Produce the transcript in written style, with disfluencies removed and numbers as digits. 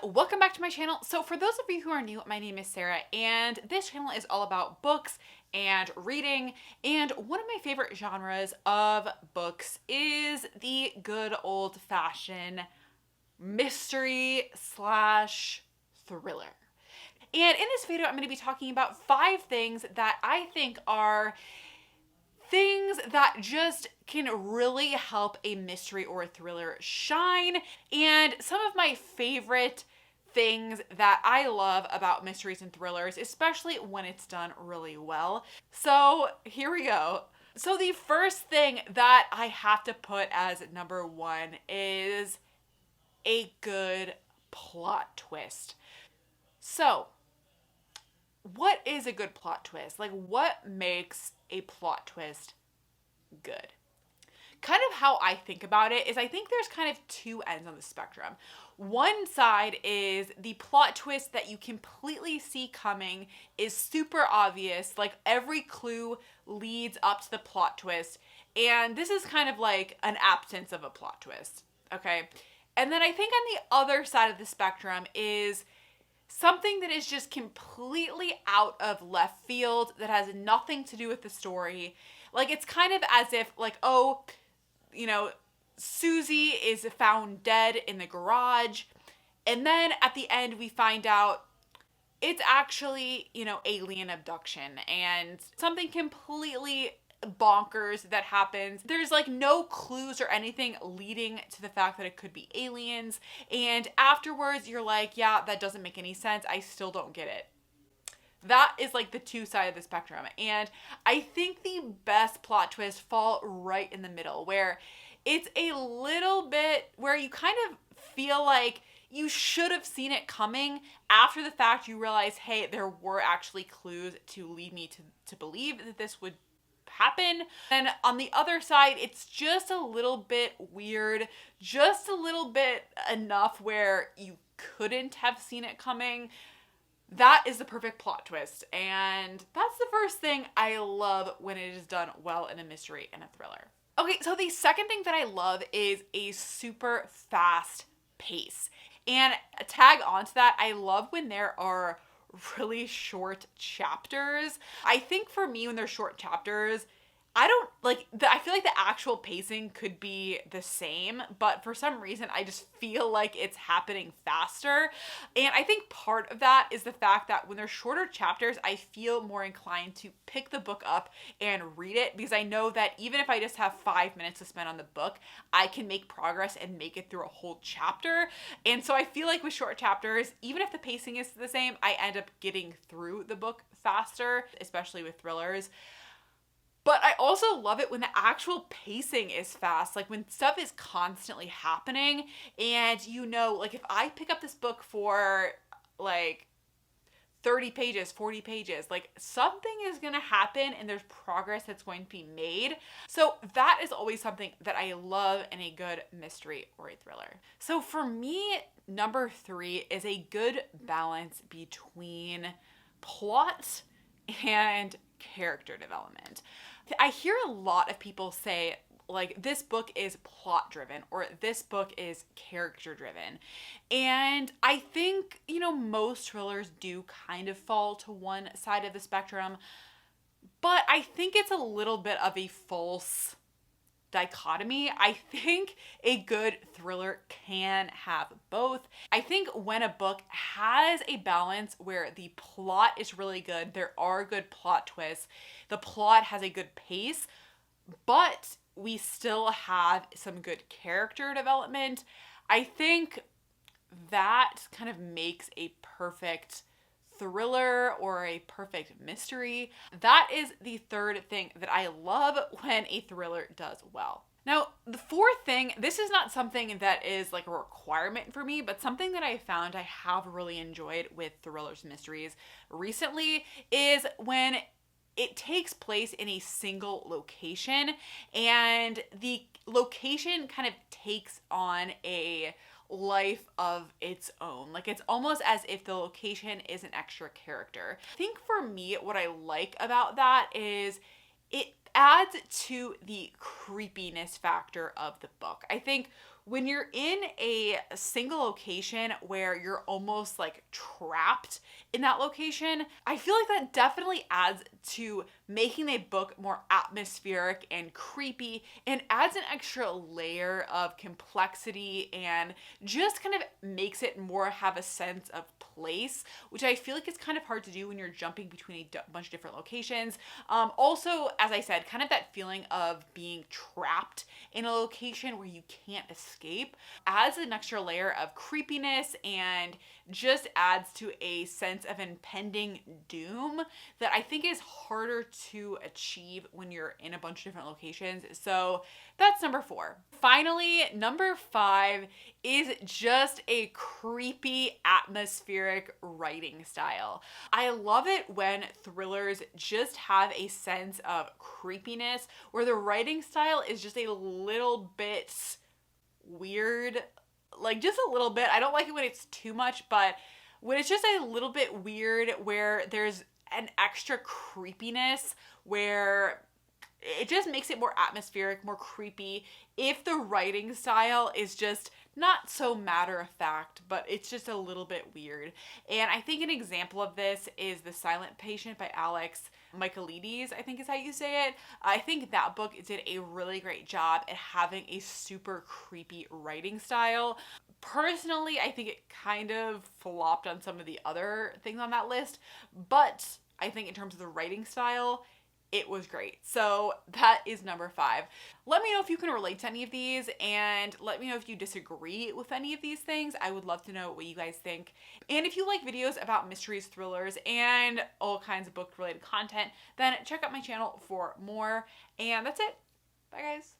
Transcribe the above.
welcome back to my channel. So for those of you who are new, my name is Sarah and this channel is all about books and reading, and one of my favorite genres of books is the good old-fashioned mystery slash thriller. And in this video I'm going to be talking about 5 things that I think are things that just can really help a mystery or a thriller shine, and some of my favorite things that I love about mysteries and thrillers, especially when it's done really well. So here we go. So the first thing that I have to put as number 1 is a good plot twist. So what is a good plot twist? Like, what makes a plot twist good? Kind of how I think about it is I think there's kind of 2 ends on the spectrum. One side is the plot twist that you completely see coming, is super obvious, like every clue leads up to the plot twist, and this is kind of like an absence of a plot twist, okay? And then I think on the other side of the spectrum is something that is just completely out of left field, that has nothing to do with the story. Like, it's kind of as if, like, oh, you know, Susie is found dead in the garage, and then at the end we find out it's actually, you know, alien abduction and something completely bonkers that happens. There's like no clues or anything leading to the fact that it could be aliens, and afterwards you're like, yeah, that doesn't make any sense, I still don't get it. That is like the 2 sides of the spectrum, and I think the best plot twists fall right in the middle, where it's a little bit where you kind of feel like you should have seen it coming. After the fact you realize, hey, there were actually clues to lead me to believe that this would happen. And on the other side, it's just a little bit weird, just a little bit enough where you couldn't have seen it coming. That is the perfect plot twist, and that's the first thing I love when it is done well in a mystery and a thriller. Okay, so the second thing that I love is a super fast pace. And tag onto that, I love when there are really short chapters. I think for me, when they're short chapters, I don't like I feel like the actual pacing could be the same, but for some reason I just feel like it's happening faster. And I think part of that is the fact that when they're shorter chapters, I feel more inclined to pick the book up and read it, because I know that even if I just have 5 minutes to spend on the book, I can make progress and make it through a whole chapter. And so I feel like with short chapters, even if the pacing is the same, I end up getting through the book faster, especially with thrillers. But I also love it when the actual pacing is fast, like when stuff is constantly happening, and you know, like if I pick up this book for like 30 pages, 40 pages, like something is gonna happen and there's progress that's going to be made. So that is always something that I love in a good mystery or a thriller. So for me, number 3 is a good balance between plot and character development. I hear a lot of people say, like, this book is plot driven or this book is character driven. And I think, you know, most thrillers do kind of fall to one side of the spectrum, but I think it's a little bit of a false dichotomy. I think a good thriller can have both. I think when a book has a balance where the plot is really good, there are good plot twists, the plot has a good pace, but we still have some good character development, I think that kind of makes a perfect thriller or a perfect mystery. That is the third thing that I love when a thriller does well. Now, the fourth thing, this is not something that is like a requirement for me, but something that I found I have really enjoyed with thrillers and mysteries recently is when it takes place in a single location and the location kind of takes on a life of its own. Like, it's almost as if the location is an extra character. I think for me, what I like about that is it adds to the creepiness factor of the book. I think when you're in a single location where you're almost like trapped in that location, I feel like that definitely adds to making a book more atmospheric and creepy and adds an extra layer of complexity and just kind of makes it more have a sense of place, which I feel like is kind of hard to do when you're jumping between a bunch of different locations. Also, as I said, kind of that feeling of being trapped in a location where you can't escape adds an extra layer of creepiness and just adds to a sense of impending doom that I think is harder to achieve when you're in a bunch of different locations. So that's number 4. Finally, number 5 is just a creepy atmospheric writing style. I love it when thrillers just have a sense of creepiness where the writing style is just a little bit weird, like just a little bit. I don't like it when it's too much, but when it's just a little bit weird where there's an extra creepiness where it just makes it more atmospheric, more creepy. If the writing style is just not so matter of fact, but it's just a little bit weird. And I think an example of this is The Silent Patient by Alex Michaelides, I think is how you say it. I think that book did a really great job at having a super creepy writing style. Personally, I think it kind of flopped on some of the other things on that list, but I think in terms of the writing style, it was great. So that is number 5. Let me know if you can relate to any of these, and let me know if you disagree with any of these things. I would love to know what you guys think. And if you like videos about mysteries, thrillers, and all kinds of book related content, then check out my channel for more. And that's it. Bye guys.